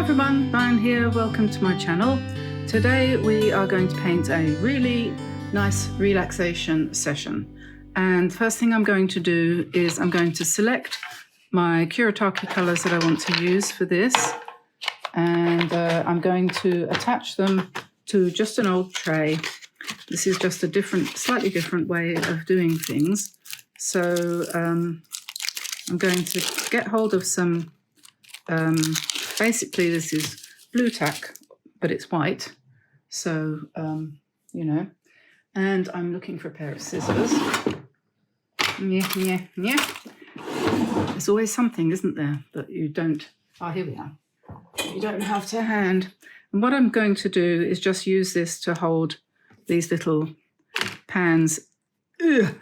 everyone, Diane here, welcome to my channel. Today we are going to paint a really nice relaxation session. And first thing I'm going to do is I'm going to select my Kuretake colours that I want to use for this. And I'm going to attach them to just an old tray. This is just a slightly different way of doing things. So I'm going to get hold of some, basically this is blue tack, but it's white. So, you know, and I'm looking for a pair of scissors. Yeah. There's always something, isn't there, that you don't, here we are. You don't have to hand. And what I'm going to do is just use this to hold these little pans. Ugh.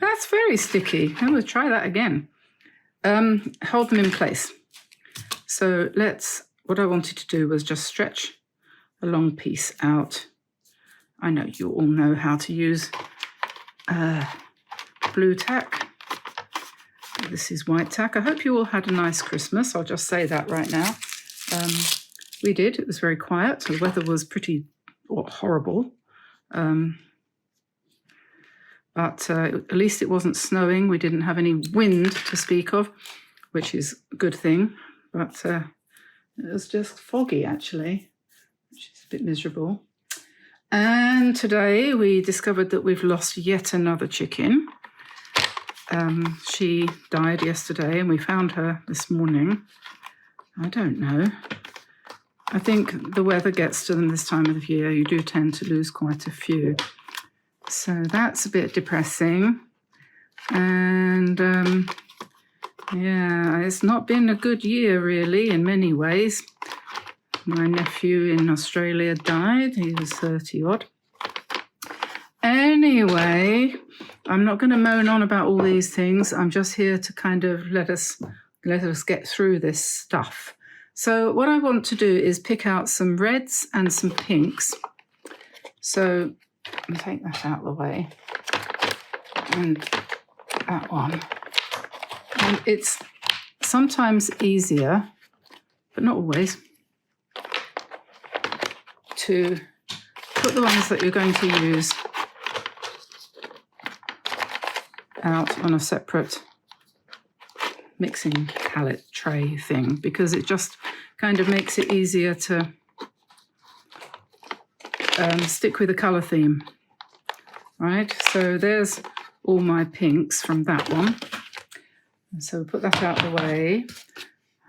That's very sticky. I'm going to try that again. Hold them in place. So what I wanted to do was just stretch a long piece out. I know you all know how to use blue tack. This is white tack. I hope you all had a nice Christmas. I'll just say that right now. We did. It was very quiet. The weather was pretty horrible. But at least it wasn't snowing. We didn't have any wind to speak of, which is a good thing. But it was just foggy, actually, which is a bit miserable. And today we discovered that we've lost yet another chicken. She died yesterday and we found her this morning. I don't know. I think the weather gets to them this time of the year. You do tend to lose quite a few. So that's a bit depressing. And yeah, it's not been a good year really in many ways. My nephew in Australia died. He was 30 odd. Anyway, I'm not going to moan on about all these things. I'm just here to kind of let us get through this stuff. So what I want to do is pick out some reds and some pinks. So I'll take that out of the way. And that one. And it's sometimes easier, but not always, to put the ones that you're going to use out on a separate mixing palette tray thing, because it just kind of makes it easier to stick with the colour theme. Right, so there's all my pinks from that one. So we'll put that out of the way.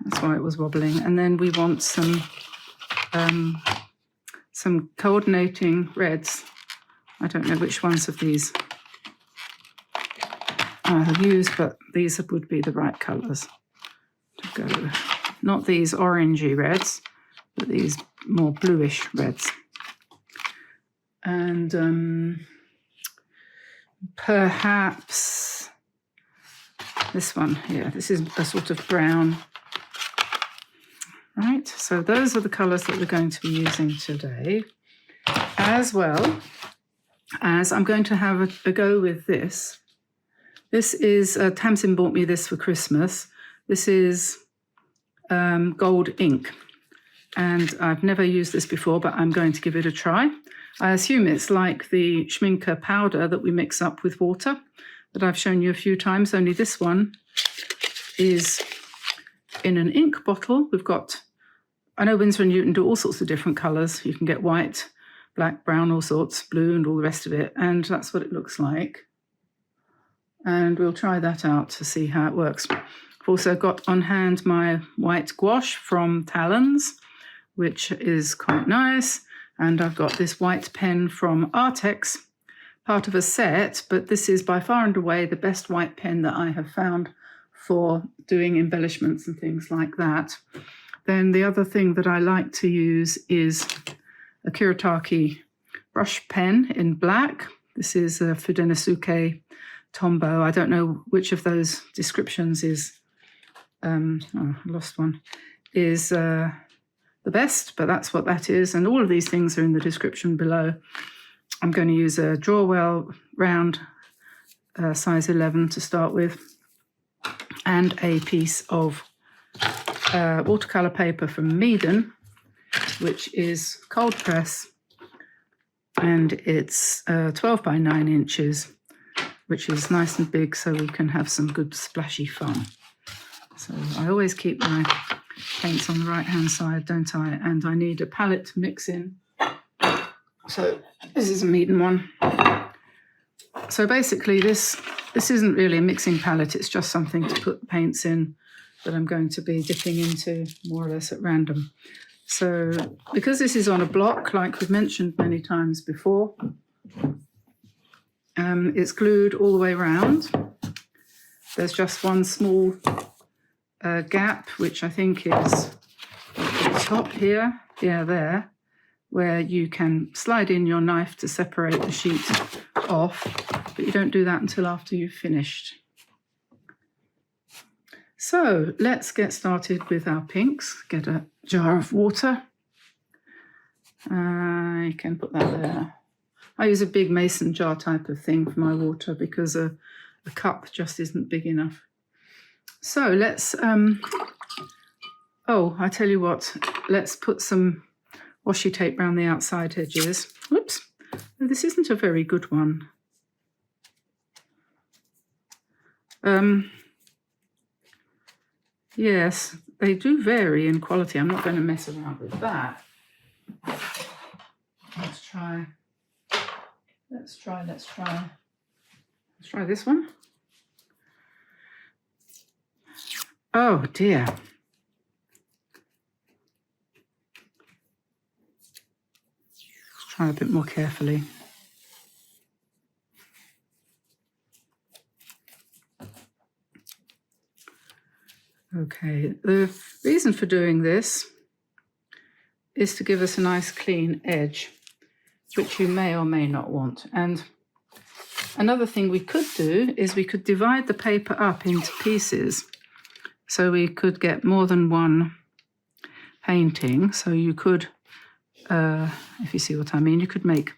That's why it was wobbling. And then we want some coordinating reds. I don't know which ones of these I'll use, but these would be the right colours to go. Not these orangey reds, but these more bluish reds. And perhaps this one here. This is a sort of brown. Right, so those are the colours that we're going to be using today, as well as I'm going to have a go with this. This is, Tamsin bought me this for Christmas. This is gold ink, and I've never used this before, but I'm going to give it a try. I assume it's like the Schminke powder that we mix up with water that I've shown you a few times, only this one is in an ink bottle. We've got, I know Winsor & Newton do all sorts of different colours. You can get white, black, brown, all sorts, blue and all the rest of it, and that's what it looks like. And we'll try that out to see how it works. I've also got on hand my white gouache from Talons, which is quite nice. And I've got this white pen from Artex, part of a set, but this is by far and away the best white pen that I have found for doing embellishments and things like that. Then the other thing that I like to use is a Kuretake brush pen in black. This is a Fudenosuke Tombow. I don't know which of those descriptions is, I lost one, is the best, but that's what that is. And all of these things are in the description below. I'm going to use a Drawwell round size 11 to start with, and a piece of watercolor paper from Meaden, which is cold press, and it's 12 by 9 inches, which is nice and big, so we can have some good splashy fun. So I always keep my paints on the right hand side, don't I? And I need a palette to mix in. So this is a Meaden one. So basically this isn't really a mixing palette, it's just something to put paints in that I'm going to be dipping into more or less at random. So because this is on a block, like we've mentioned many times before, it's glued all the way around. There's just one small gap, which I think is at the top here, yeah, there, where you can slide in your knife to separate the sheet off, but you don't do that until after you've finished. So let's get started with our pinks. Get a jar of water. I can put that there. I use a big mason jar type of thing for my water because a cup just isn't big enough. So let's, oh, I tell you what, let's put some washi tape around the outside edges. Whoops, this isn't a very good one. Yes, they do vary in quality. I'm not going to mess around with that. Let's try this one. Oh dear. Let's try a bit more carefully. Okay, the reason for doing this is to give us a nice clean edge, which you may or may not want. And another thing we could do is we could divide the paper up into pieces. So we could get more than one painting. So you could, if you see what I mean, you could make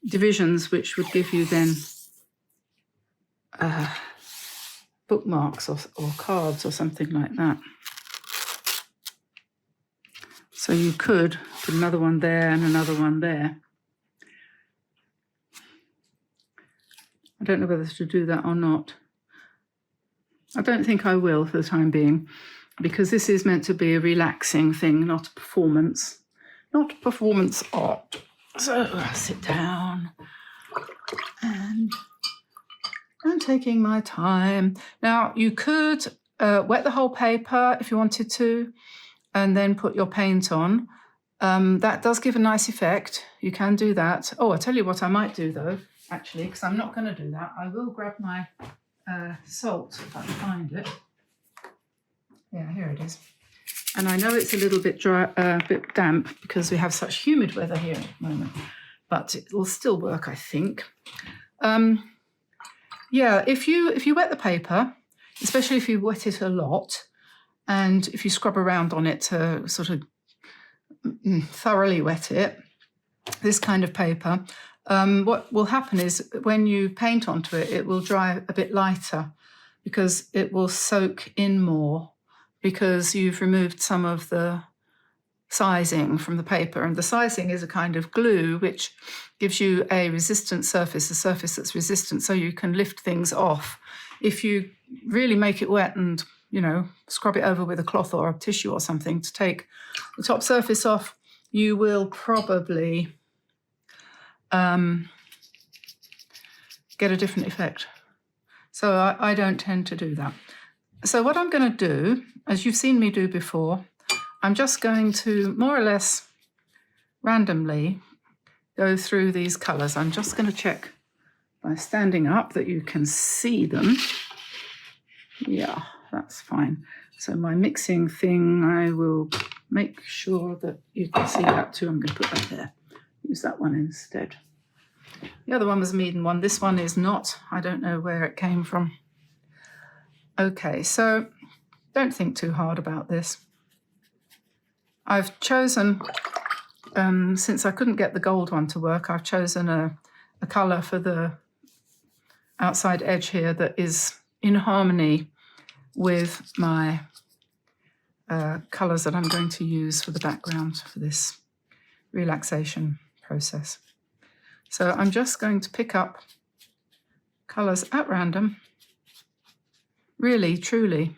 divisions which would give you then bookmarks or cards or something like that. So you could put another one there and another one there. I don't know whether to do that or not. I don't think I will for the time being, because this is meant to be a relaxing thing, not a performance. Not performance art. So I'll sit down and I'm taking my time. Now you could wet the whole paper if you wanted to, and then put your paint on. That does give a nice effect. You can do that. Oh, I'll tell you what I might do though, actually, because I'm not going to do that. I will grab my salt if I can find it. Yeah, here it is. And I know it's a little bit dry, a bit damp because we have such humid weather here at the moment, but it will still work, I think. Yeah, if you wet the paper, especially if you wet it a lot, and if you scrub around on it to sort of thoroughly wet it, this kind of paper, what will happen is when you paint onto it, it will dry a bit lighter because it will soak in more because you've removed some of the sizing from the paper. And the sizing is a kind of glue which gives you a resistant surface, a surface that's resistant, so you can lift things off. If you really make it wet and, you know, scrub it over with a cloth or a tissue or something to take the top surface off, you will probably get a different effect. So I don't tend to do that. So what I'm going to do, as you've seen me do before, I'm just going to more or less randomly go through these colours. I'm just going to check by standing up that you can see them. Yeah, that's fine. So my mixing thing, I will make sure that you can see that too. I'm going to put that there. Use that one instead. The other one was a Meaden one. This one is not. I don't know where it came from. Okay, so don't think too hard about this. I've chosen, since I couldn't get the gold one to work, I've chosen a colour for the outside edge here that is in harmony with my colours that I'm going to use for the background for this relaxation process. So I'm just going to pick up colours at random, really, truly.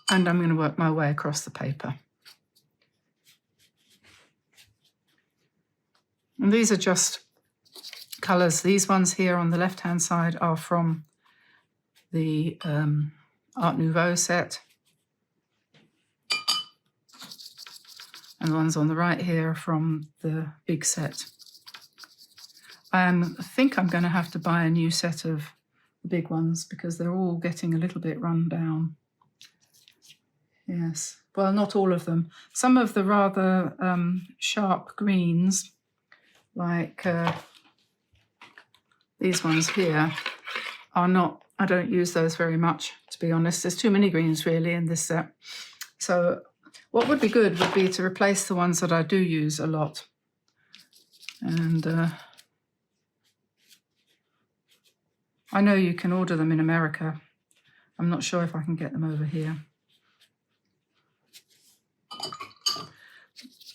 And I'm going to work my way across the paper. And these are just colours. These ones here on the left-hand side are from the Art Nouveau set. And the ones on the right here are from the big set. I think I'm going to have to buy a new set of the big ones because they're all getting a little bit run down. Yes, well, not all of them. Some of the rather sharp greens, like these ones here, are not, I don't use those very much, to be honest. There's too many greens really in this set. So what would be good would be to replace the ones that I do use a lot. And I know you can order them in America. I'm not sure if I can get them over here.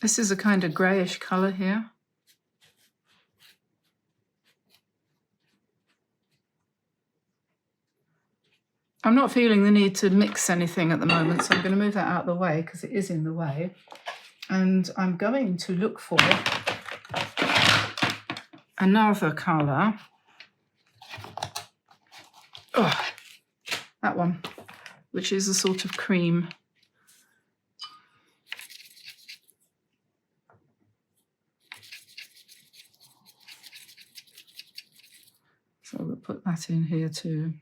This is a kind of greyish colour here. I'm not feeling the need to mix anything at the moment, so I'm going to move that out of the way because it is in the way. And I'm going to look for another colour. Oh, that one, which is a sort of cream. So we'll put that in here too.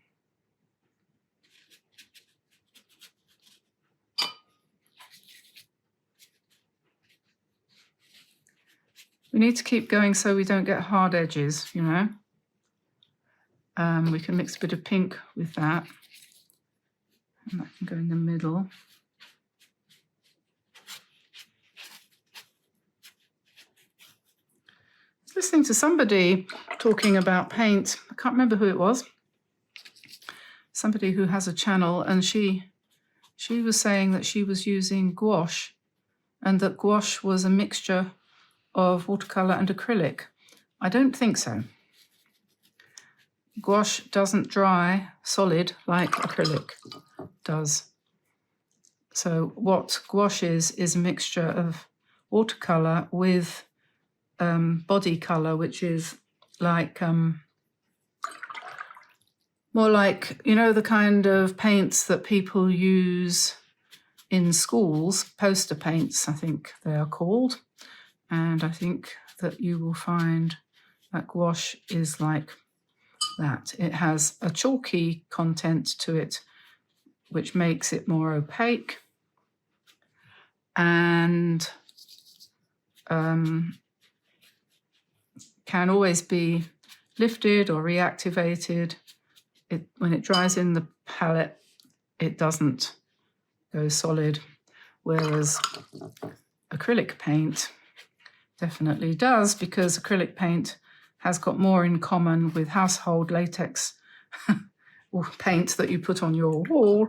We need to keep going so we don't get hard edges, you know. We can mix a bit of pink with that. And that can go in the middle. Listening to somebody talking about paint. I can't remember who it was. Somebody who has a channel, and she was saying that she was using gouache, and that gouache was a mixture of watercolor and acrylic. I don't think so. Gouache doesn't dry solid like acrylic does. So what gouache is a mixture of watercolor with body color, which is like more like, you know, the kind of paints that people use in schools, poster paints, I think they are called. And I think that you will find that gouache is like that. It has a chalky content to it, which makes it more opaque. And can always be lifted or reactivated. When it dries in the palette, it doesn't go solid, whereas acrylic paint definitely does, because acrylic paint has got more in common with household latex or paint that you put on your wall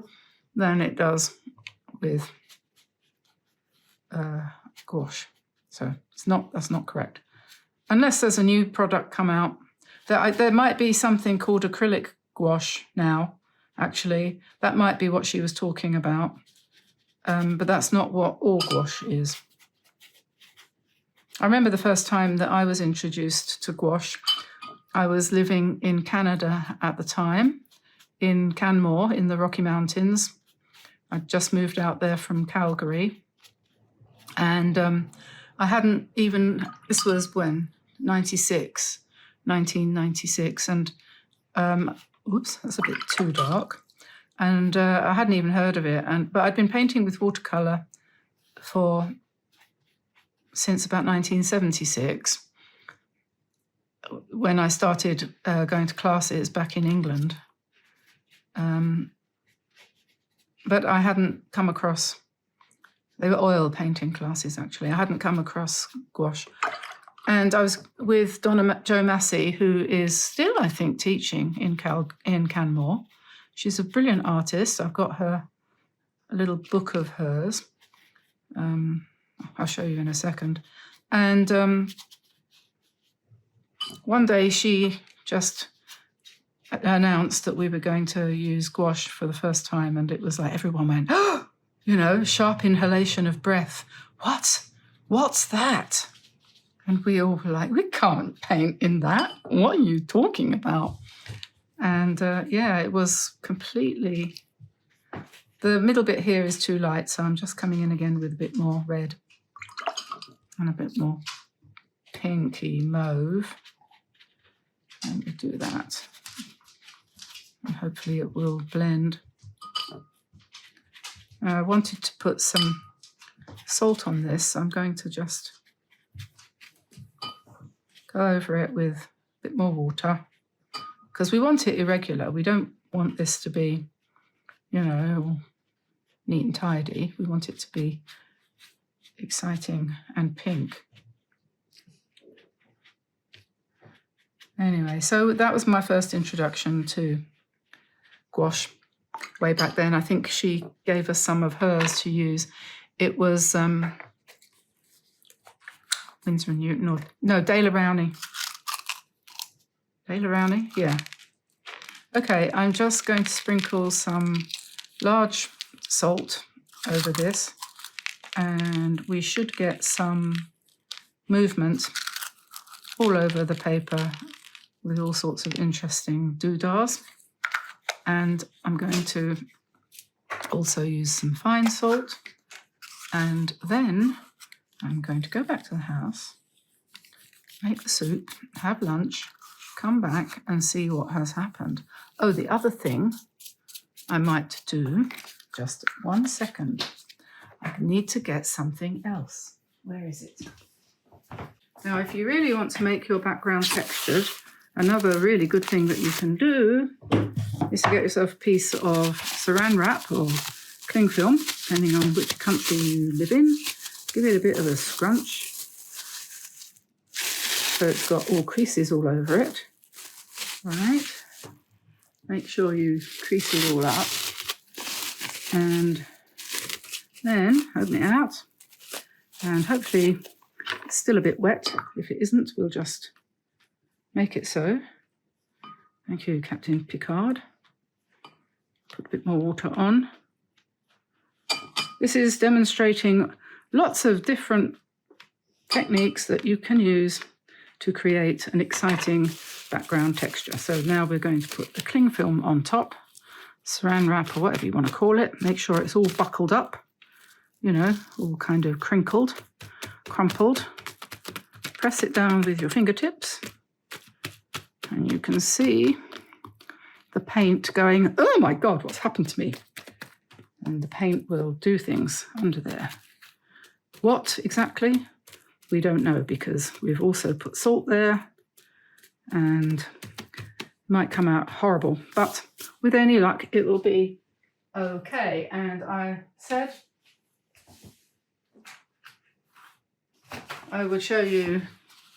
than it does with gouache. So that's not correct. Unless there's a new product come out. There might be something called acrylic gouache now, actually. That might be what she was talking about. But that's not what all gouache is. I remember the first time that I was introduced to gouache. I was living in Canada at the time, in Canmore, in the Rocky Mountains. I'd just moved out there from Calgary. And I hadn't even, this was when? 1996. And, oops, that's a bit too dark. And I hadn't even heard of it. But I'd been painting with watercolor since about 1976, when I started going to classes back in England. But I hadn't come across, they were oil painting classes actually. I hadn't come across gouache. And I was with Donna Jo Massey, who is still, I think, teaching in Canmore. She's a brilliant artist. I've got a little book of hers. I'll show you in a second. And one day she just announced that we were going to use gouache for the first time, and it was like everyone went, oh, you know, sharp inhalation of breath. What's that? And we all were like, we can't paint in that. What are you talking about? And yeah, it was completely... The middle bit here is too light, so I'm just coming in again with a bit more red and a bit more pinky mauve. Let me do that. And hopefully it will blend. I wanted to put some salt on this, so I'm going to just go over it with a bit more water, because we want it irregular. We don't want this to be, you know, neat and tidy. We want it to be exciting and pink. Anyway, so that was my first introduction to gouache way back then. I think she gave us some of hers to use. It was Winsor & Newton, or no, Daler Rowney. Daler Rowney, yeah. Okay, I'm just going to sprinkle some large salt over this, and we should get some movement all over the paper with all sorts of interesting doodahs. And I'm going to also use some fine salt, and then I'm going to go back to the house, make the soup, have lunch, come back and see what has happened. Oh, the other thing I might do, just 1 second, I need to get something else. Where is it? Now, if you really want to make your background textured, another really good thing that you can do is to get yourself a piece of Saran wrap or cling film, depending on which country you live in. Give it a bit of a scrunch so it's got all creases all over it. Right. Make sure you crease it all up. And then open it out. And hopefully it's still a bit wet. If it isn't, we'll just make it so. Thank you, Captain Picard. Put a bit more water on. This is demonstrating lots of different techniques that you can use to create an exciting background texture. So now we're going to put the cling film on top, Saran wrap or whatever you want to call it. Make sure it's all buckled up, you know, all kind of crinkled, crumpled. Press it down with your fingertips, and you can see the paint going, oh my God, what's happened to me? And the paint will do things under there. What exactly? We don't know, because we've also put salt there, and it might come out horrible, but with any luck, it will be okay. And I said I would show you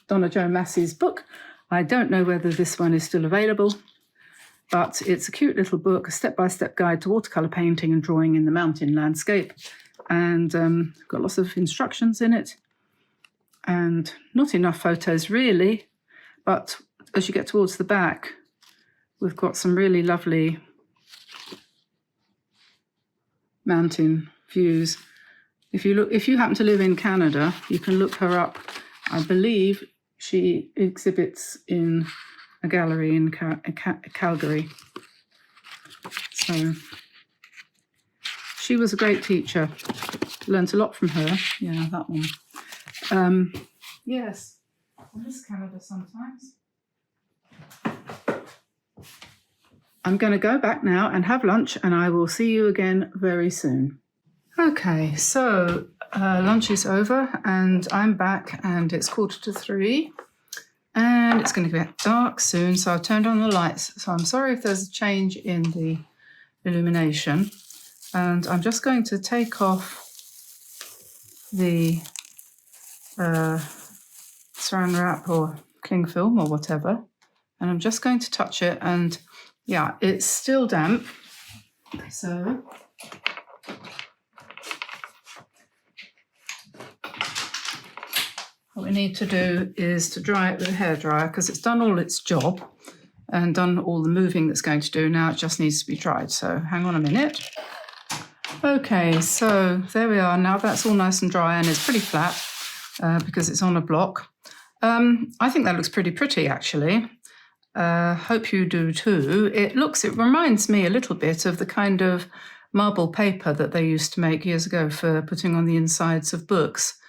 Donna Jo Massey's book. I don't know whether this one is still available, but it's a cute little book, a step-by-step guide to watercolor painting and drawing in the mountain landscape. And got lots of instructions in it, and not enough photos really, but as you get towards the back, we've got some really lovely mountain views. If you happen to live in Canada, you can look her up. I believe she exhibits in a gallery in Calgary. So she was a great teacher. Learned a lot from her. Yeah, that one. Yes, I miss Canada sometimes. I'm going to go back now and have lunch, and I will see you again very soon. Okay, so lunch is over and I'm back, and it's 2:45, and it's going to get dark soon, so I've turned on the lights. So I'm sorry if there's a change in the illumination, and I'm just going to take off the Saran wrap or cling film or whatever. And I'm just going to touch it, and yeah, it's still damp. So what we need to do is to dry it with a hairdryer, because it's done all its job and done all the moving that's going to do. Now it just needs to be dried. So hang on a minute. Okay, so there we are. Now that's all nice and dry, and it's pretty flat because it's on a block. I think that looks pretty pretty, actually. Hope you do too. It reminds me a little bit of the kind of marble paper that they used to make years ago for putting on the insides of books.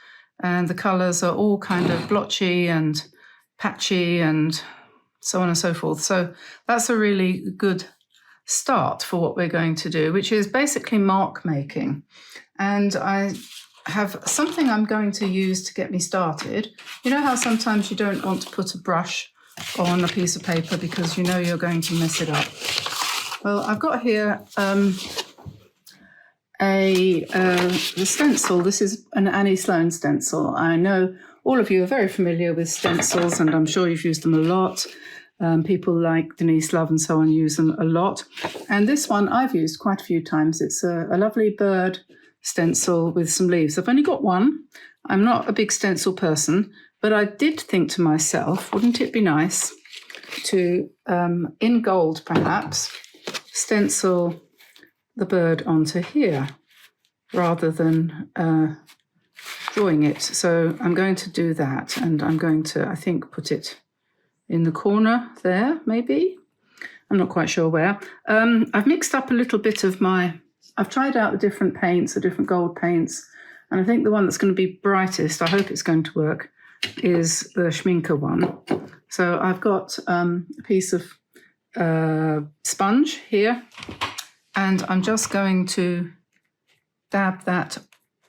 And the colours are all kind of blotchy and patchy and so on and so forth. So that's a really good start for what we're going to do, which is basically mark making. And I have something I'm going to use to get me started. You know how sometimes you don't want to put a brush on a piece of paper because you know you're going to mess it up? Well, I've got here the stencil. This is an Annie Sloan stencil. I know all of you are very familiar with stencils, and I'm sure you've used them a lot. People like Denise Love and so on use them a lot. And this one I've used quite a few times. It's a lovely bird stencil with some leaves. I've only got one. I'm not a big stencil person, but I did think to myself, wouldn't it be nice to, in gold perhaps, stencil the bird onto here rather than drawing it. So I'm going to do that, and I'm going to, I think, put it in the corner there, maybe. I'm not quite sure where. I've mixed up a little bit of I've tried out the different paints, the different gold paints, and I think the one that's going to be brightest, I hope it's going to work, is the Schminke one. So I've got a piece of sponge here, and I'm just going to dab that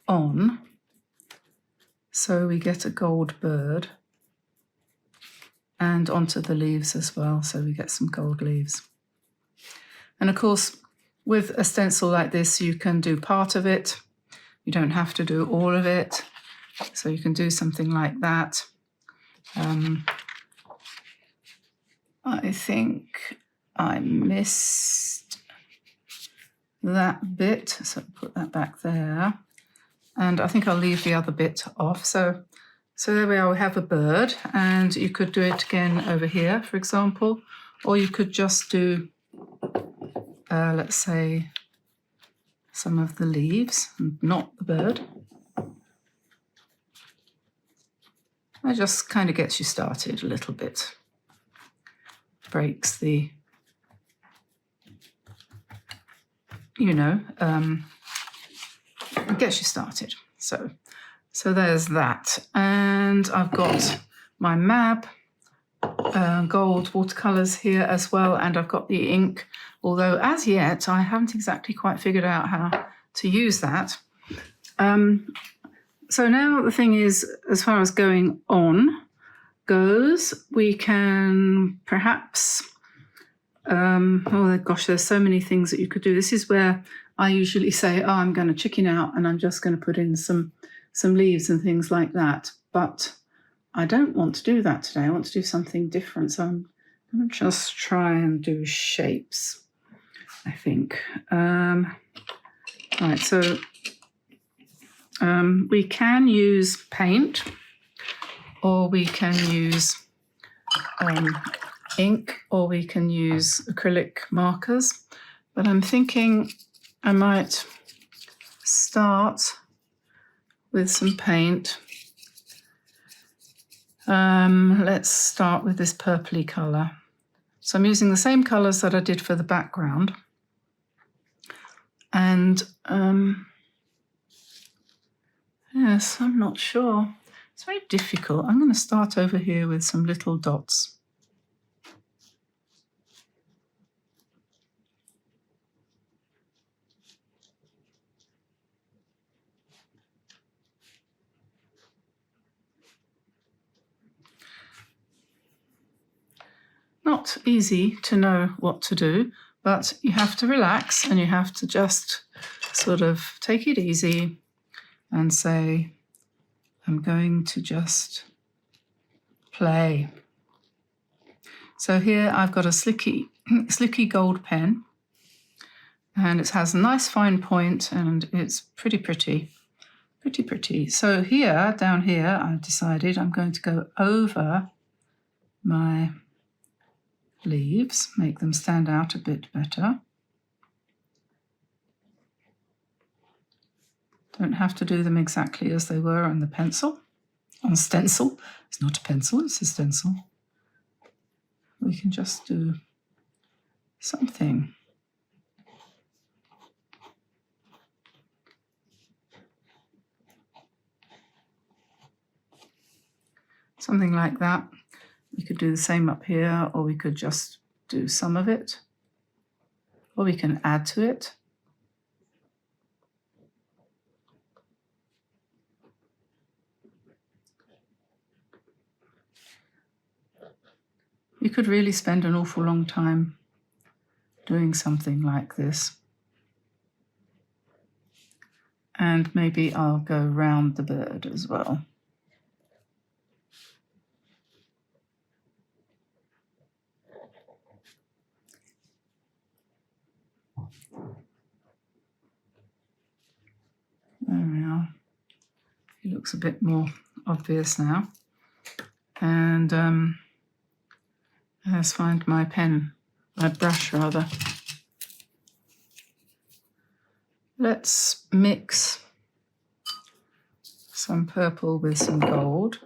on so we get a gold bird, and onto the leaves as well, so we get some gold leaves. And of course, with a stencil like this, you can do part of it. You don't have to do all of it. So you can do something like that. I think I missed that bit, so put that back there. And I think I'll leave the other bit off. So there we are, we have a bird, and you could do it again over here, for example, or you could just do, let's say, some of the leaves, and not the bird. That just kind of gets you started a little bit. Breaks the, gets you started. So there's that. And I've got my Mab gold watercolors here as well, and I've got the ink, although as yet I haven't exactly quite figured out how to use that. So now the thing is, as far as going on goes, we can perhaps, oh gosh, there's so many things that you could do. This is where I usually say, oh, I'm going to chicken out and I'm just going to put in some leaves and things like that. But I don't want to do that today. I want to do something different. So I'm going to just try and do shapes, I think. Right, so we can use paint, or we can use ink, or we can use acrylic markers. But I'm thinking I might start with some paint. Let's start with this purpley colour. So I'm using the same colours that I did for the background. And yes, I'm not sure. It's very difficult. I'm going to start over here with some little dots. Not easy to know what to do, but you have to relax and you have to just sort of take it easy and say, I'm going to just play. So here I've got a slicky gold pen, and it has a nice fine point, and it's pretty pretty. So here, down here, I've decided I'm going to go over my leaves, make them stand out a bit better. Don't have to do them exactly as they were on the pencil, on stencil. It's not a pencil, it's a stencil. We can just do something. Something like that. We could do the same up here, or we could just do some of it, or we can add to it. You could really spend an awful long time doing something like this. And maybe I'll go round the bird as well. There we are. It looks a bit more obvious now. And let's find my pen, my brush rather. Let's mix some purple with some gold.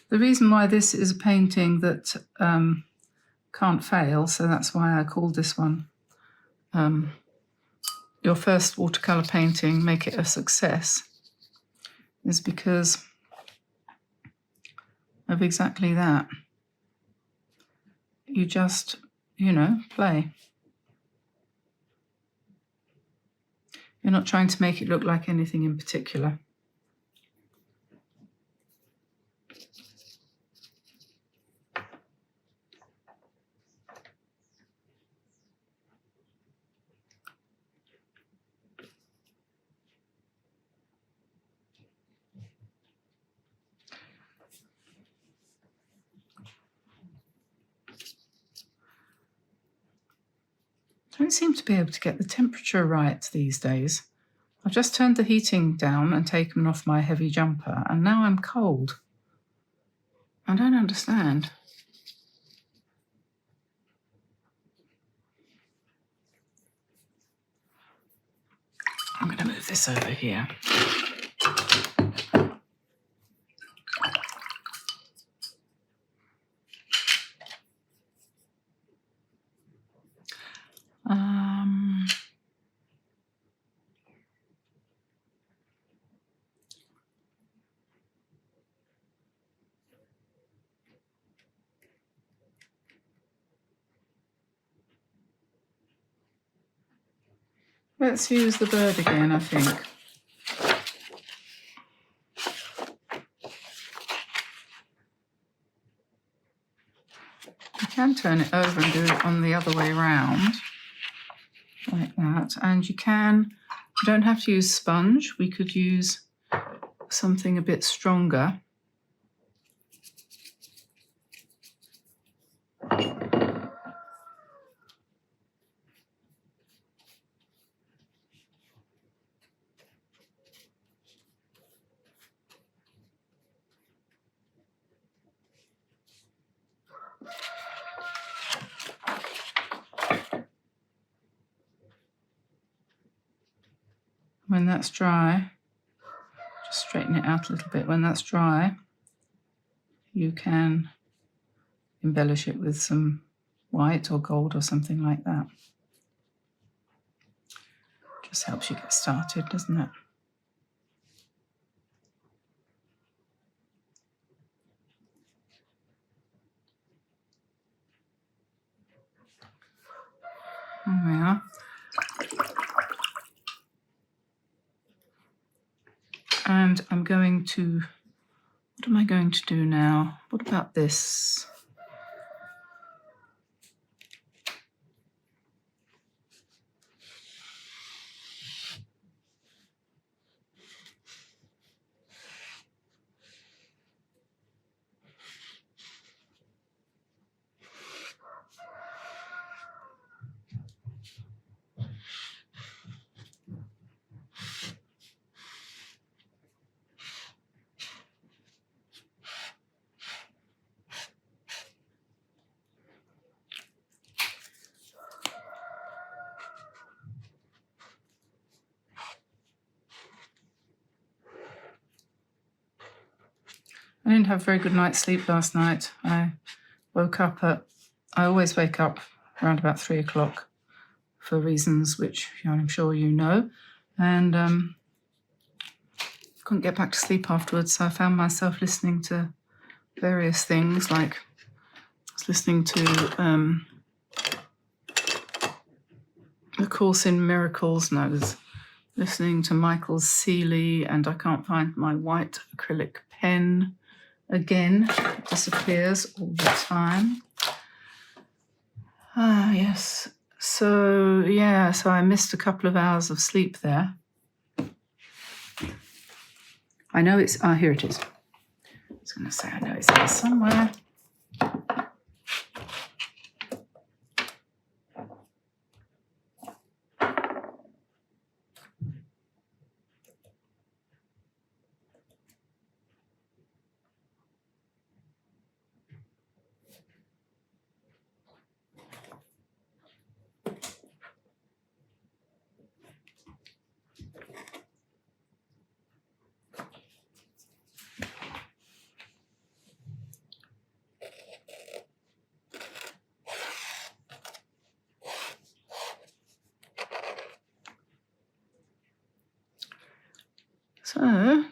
The reason why this is a painting that can't fail, so that's why I called this one Your First Watercolor Painting, Make It a Success, is because of exactly that. You just, play. You're not trying to make it look like anything in particular. Don't seem to be able to get the temperature right these days. I've just turned the heating down and taken off my heavy jumper, and now I'm cold. I don't understand. I'm going to move this over here. Let's use the bird again, I think. You can turn it over and do it on the other way around, like that. And you don't have to use sponge. We could use something a bit stronger. When that's dry, just straighten it out a little bit. When that's dry, you can embellish it with some white or gold or something like that. Just helps you get started, doesn't it? There we are. And I'm going to, what am I going to do now? What about this? I didn't have a very good night's sleep last night. I always wake up around about 3 o'clock for reasons which I'm sure you know. And couldn't get back to sleep afterwards, so I found myself listening to various things, like I was listening to The Course in Miracles, and I was listening to Michael Seeley, and I can't find my white acrylic pen again. It disappears all the time. Ah, yes. So I missed a couple of hours of sleep there. I know it's, here it is. I was going to say, I know it's here somewhere. So,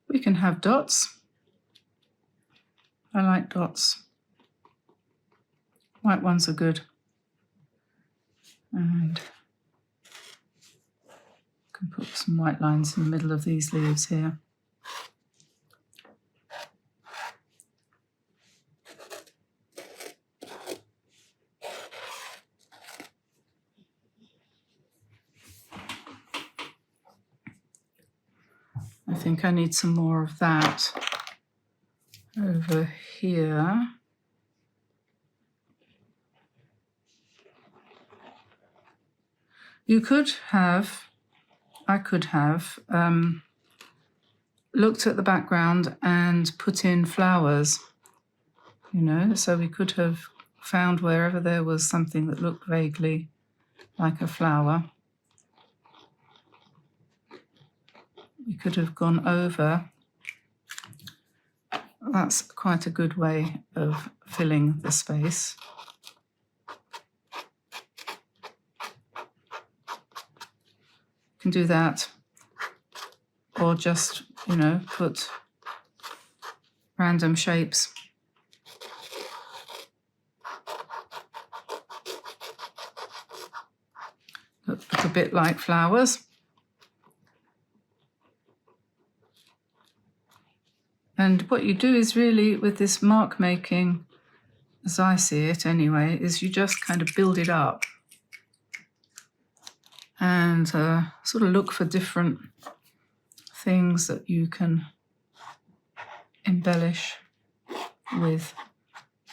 we can have dots. I like dots. White ones are good. And I can put some white lines in the middle of these leaves here. I think I need some more of that over here. I could have looked at the background and put in flowers, so we could have found wherever there was something that looked vaguely like a flower. We could have gone over. That's quite a good way of filling the space. You can do that, or just, put random shapes. Look a bit like flowers. And what you do is really, with this mark making, as I see it anyway, is you just kind of build it up and sort of look for different things that you can embellish with.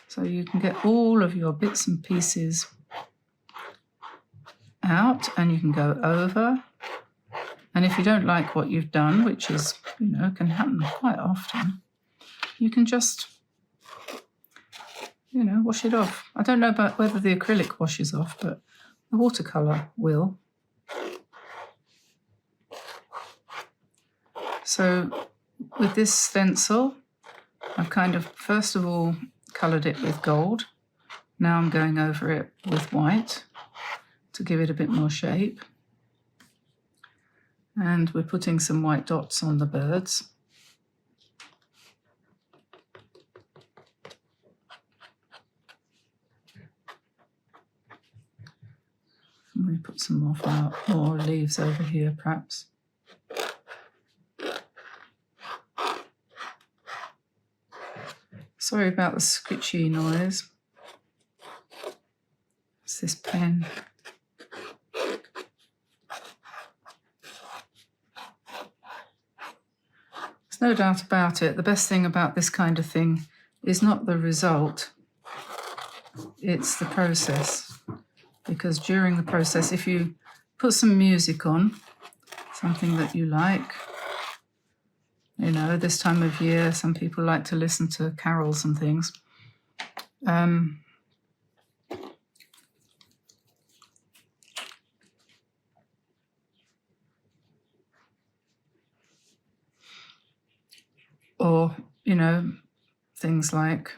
So you can get all of your bits and pieces out, and you can go over. And if you don't like what you've done, which is, can happen quite often, you can just, you know, wash it off. I don't know about whether the acrylic washes off, but the watercolor will. So with this stencil, I've kind of, first of all, coloured it with gold. Now I'm going over it with white to give it a bit more shape. And we're putting some white dots on the birds. And we put some more leaves over here, perhaps. Sorry about the scritchy noise. It's this pen. There's no doubt about it. The best thing about this kind of thing is not the result, it's the process. Because during the process, if you put some music on, something that you like, you know, this time of year, some people like to listen to carols and things. Or, you know, things like,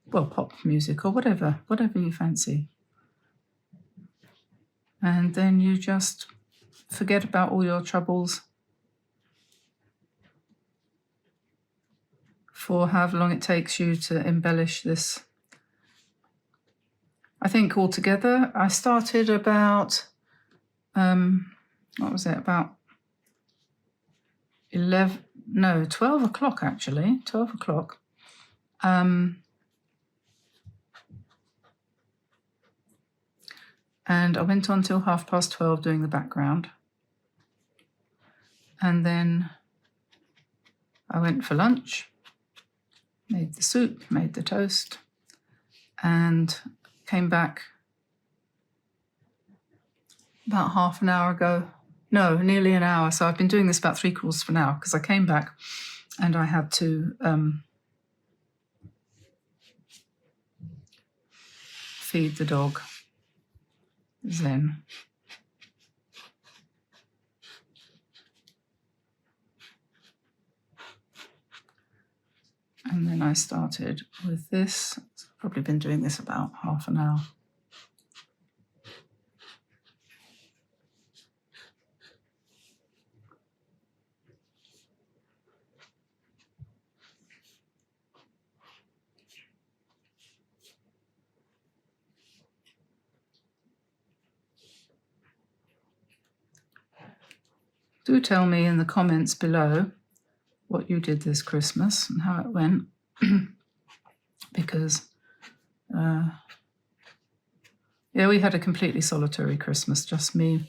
well, pop music or whatever you fancy. And then you just forget about all your troubles for however long it takes you to embellish this. I think altogether I started about, what was it, about 12 o'clock actually, 12 o'clock. And I went on till 12:30 doing the background. And then I went for lunch, made the soup, made the toast, and came back about half an hour ago. No, nearly an hour. So I've been doing this about 3/4 of an hour because I came back and I had to feed the dog Zen. And then I started with this. I've probably been doing this about half an hour. Do tell me in the comments below what you did this Christmas and how it went, because yeah, we had a completely solitary Christmas, just me,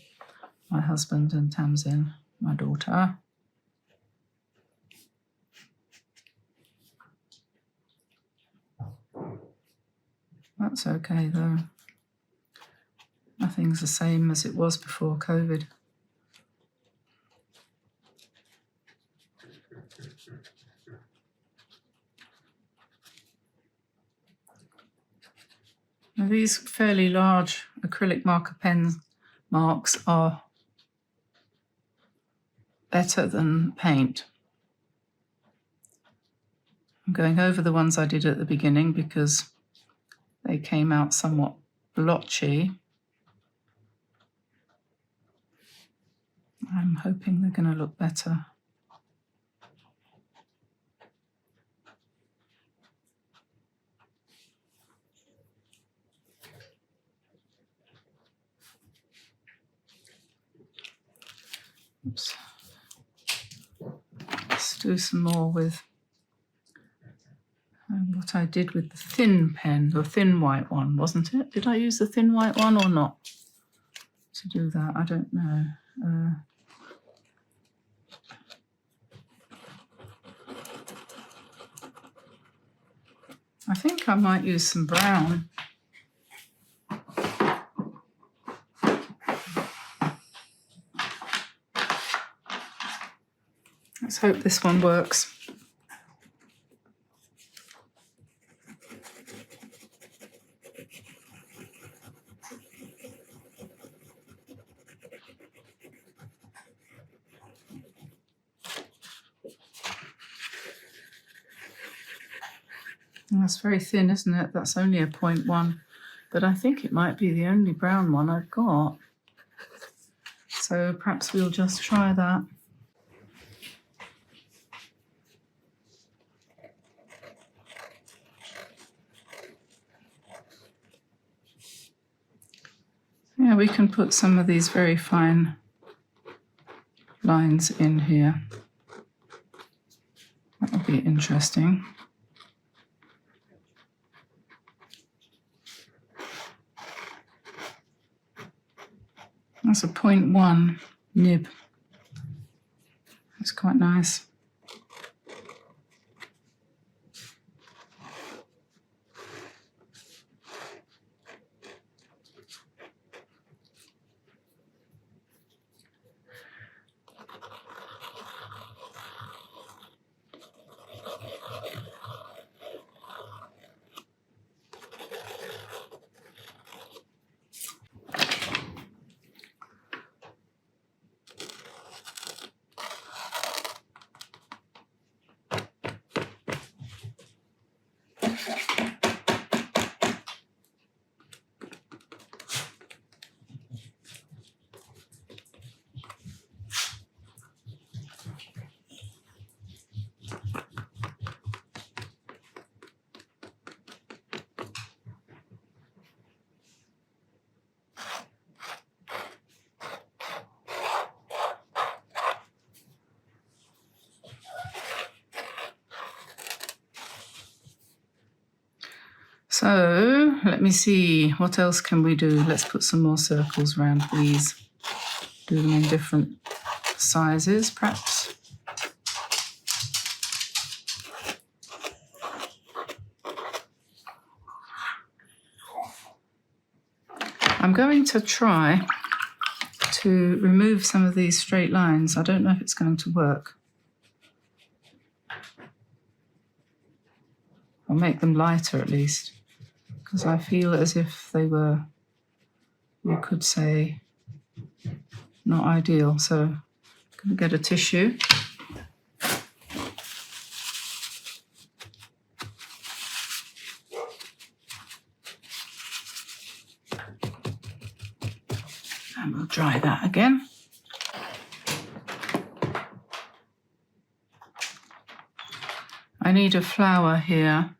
my husband, and Tamsin, my daughter. That's okay though. Nothing's the same as it was before COVID. Now, these fairly large acrylic marker pen marks are better than paint. I'm going over the ones I did at the beginning because they came out somewhat blotchy. I'm hoping they're going to look better. Oops. Let's do some more with what I did with the thin pen, the thin white one, wasn't it? Did I use the thin white one or not to do that? I don't know. I think I might use some brown. Let's hope this one works. That's very thin, isn't it? That's only a 0.1, but I think it might be the only brown one I've got. So perhaps we'll just try that. Yeah, we can put some of these very fine lines in here. That'll be interesting. That's a 0.1 nib. That's quite nice. So let me see, what else can we do? Let's put some more circles around these. Do them in different sizes, perhaps. I'm going to try to remove some of these straight lines. I don't know if it's going to work. I'll make them lighter at least, because I feel as if they were, you could say, not ideal. So I'm going to get a tissue. And we'll dry that again. I need a flower here,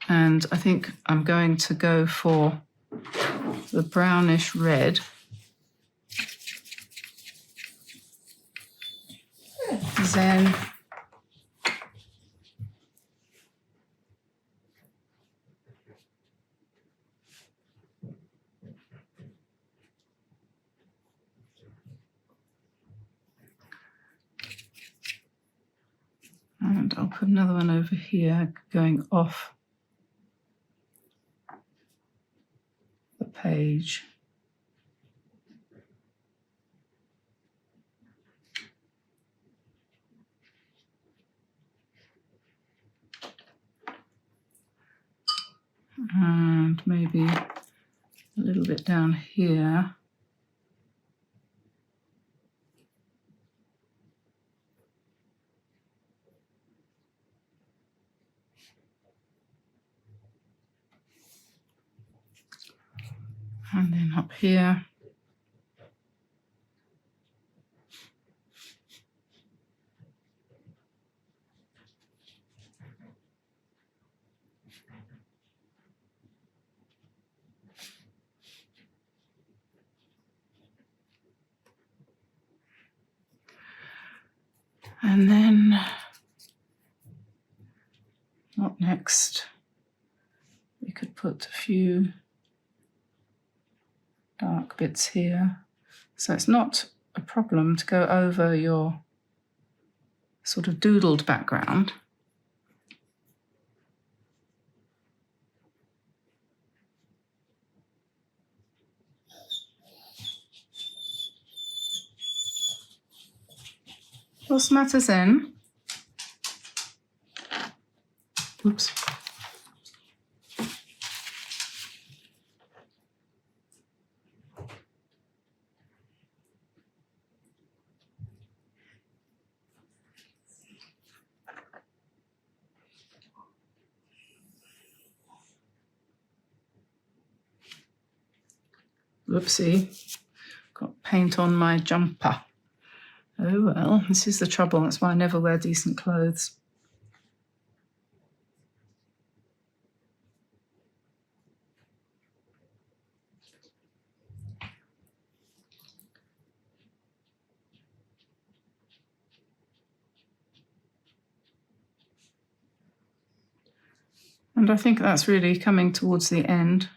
and I think I'm going to go for the brownish red. Then and I'll put another one over here going off the page. And maybe a little bit down here. And then up here. And then, what next? We could put a few dark bits here. So it's not a problem to go over your sort of doodled background. What's the matter then? Oops. Whoopsie, got paint on my jumper. Oh well, this is the trouble. That's why I never wear decent clothes. And I think that's really coming towards the end.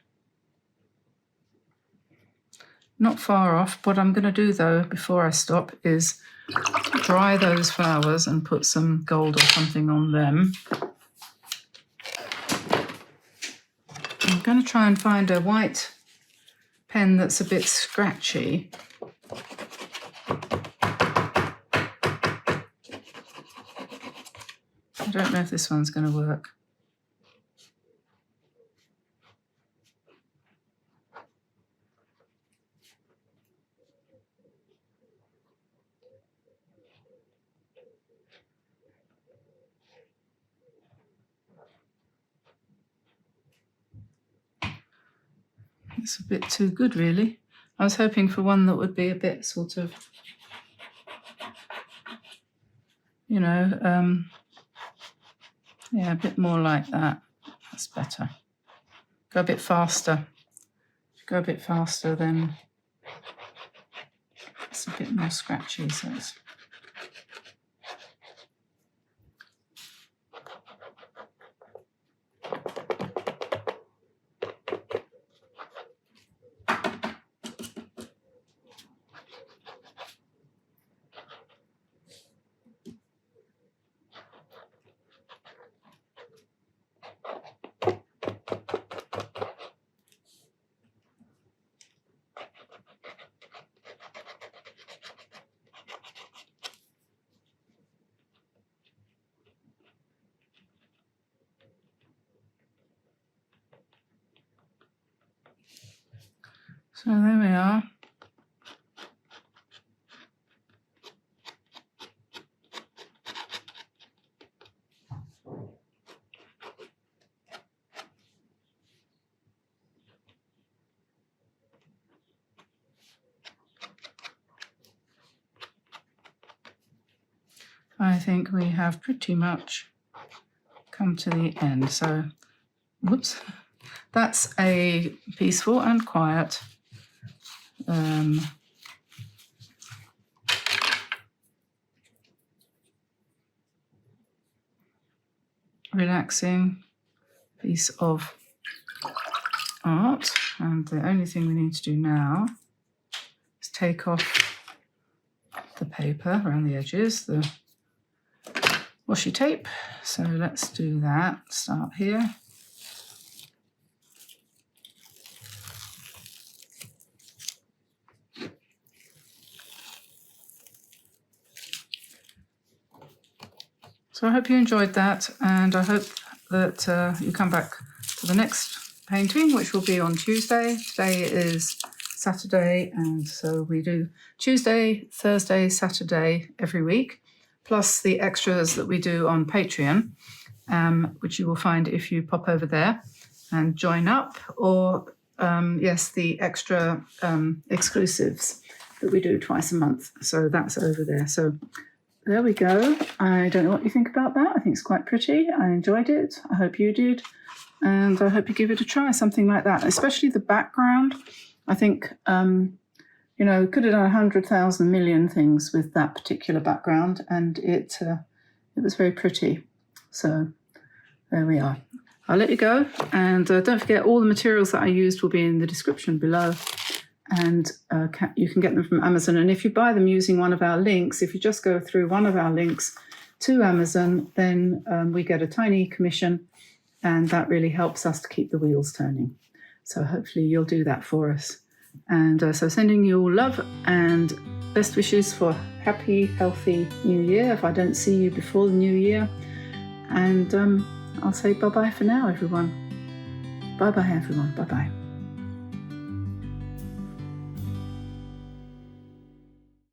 Not far off. What I'm going to do though, before I stop, is dry those flowers and put some gold or something on them. I'm going to try and find a white pen that's a bit scratchy. I don't know if this one's going to work. It's a bit too good, really. I was hoping for one that would be a bit sort of, you know, yeah, a bit more like that. That's better. Go a bit faster. Go a bit faster, then it's a bit more scratchy. So it's... So there we are. I think we have pretty much come to the end. So, whoops, that's a peaceful and quiet relaxing piece of art, and the only thing we need to do now is take off the paper around the edges, the washi tape. So let's do that. Start here. So I hope you enjoyed that, and I hope that you come back to the next painting, which will be on Tuesday. Today is Saturday, and so we do Tuesday, Thursday, Saturday every week, plus the extras that we do on Patreon, which you will find if you pop over there and join up, or yes, the extra exclusives that we do twice a month. So that's over there. So there we go. I don't know what you think about that. I think it's quite pretty. I enjoyed it. I hope you did. And I hope you give it a try, something like that, especially the background. I think, you know, could have done 100,000 million things with that particular background, and it was very pretty. So there we are. I'll let you go, and don't forget all the materials that I used will be in the description below, and you can get them from Amazon. And if you buy them using one of our links, if you just go through one of our links to Amazon, then we get a tiny commission, and that really helps us to keep the wheels turning. So hopefully you'll do that for us. And so sending you all love and best wishes for happy, healthy New Year if I don't see you before the New Year. And I'll say bye-bye for now, everyone. Bye-bye, everyone. Bye-bye.